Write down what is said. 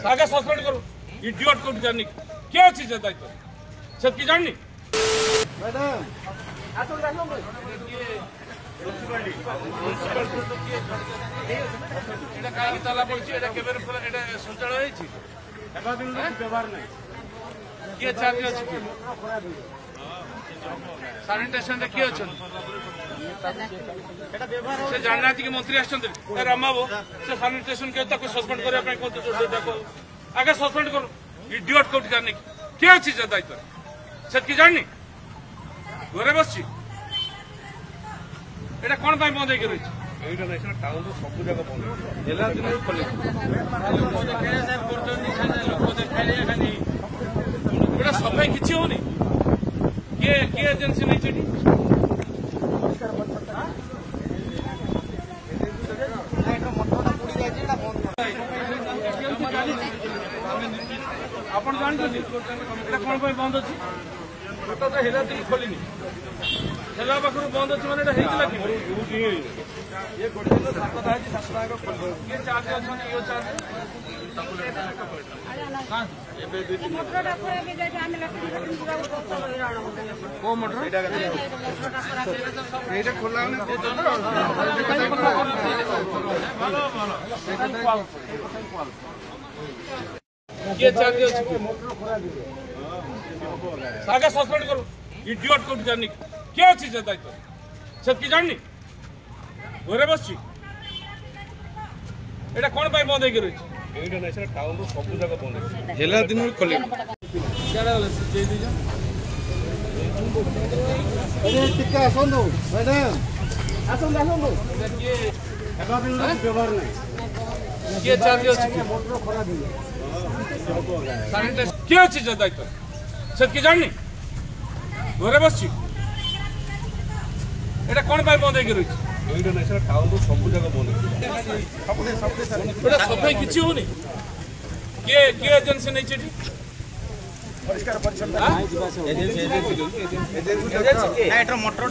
आगे सस्पेंड करो इडियट को जानी क्या अच्छी से दायित्व सब की जाननी मैडम ताला पड़ी शौचालय व्यवहार नहीं किए चार्ज अच्छी सानिटेशन किए अच्छा से जानना कि मंत्री रमाबो से सानिटेशन के सस्पेंड करने आगे सस्पेंड करो इडियट को जानी क्या अच्छी से दायित्व से की जाननी घरे बस এটা কোন পাই বন্ধ হয়ে রয়েছে এইটা না এটা টাউন তো সব জায়গা বন্ধ জেলা দিনে খোলে লোক দেখাইলে স্যার করতেনি লোক দেখাইলে এখানে এটা সবাই কিছু হনি কে কে এজেন্সি নাই সেটি ଆପଣ ଜାଣିଛନ୍ତି এটা কোন পাই বন্ধ ଅଛି এটা ତ ହେଲା ଦିନ ଖୋଲିନି ହେଲା ପାଖରୁ ବନ୍ଦ ଅଛି ମାନେ ଏଟା ହେଇଥିଲା କି ये गोटे दिन 7 टा है 7 टा को खोल ये चार्ज अछन यो चार्ज हां एबे मोटर डा के जे हम लकड़ी पूरा ओ मोटर एटा खोला ने ये चार्ज अछि मोटर खोला दिबे आगे सस्पेंड करो इडियट को जानी क्या अच्छी से दायित्व सब की जाननी घरे बस এটা কোন পাই বন্ধ হয়ে রয়েছে এইটা না সেটা টাউন তো সব জায়গা বন্ধ জেলা দিন খোলে কেডা হলো যেই দিন अरे टिका আসুন ম্যাডাম আসুন কি এবা দিন ব্যবহার নাই কি চার্জ আছে মোটর খরা দিবে সানিটেশন কি আছে যে দায়িত্ব সব কি জাননি ঘরে বস এটা কোন পাই বন্ধ হয়ে রয়েছে এইটা না সেটা টাউন তো সব জায়গা বন্ধ এটা সবাই কিছু হনি কে কে এজেন্সি নাই সেটি পরিষ্কার পরিচ্ছন্ন এজেন্সি কে এটা মোটর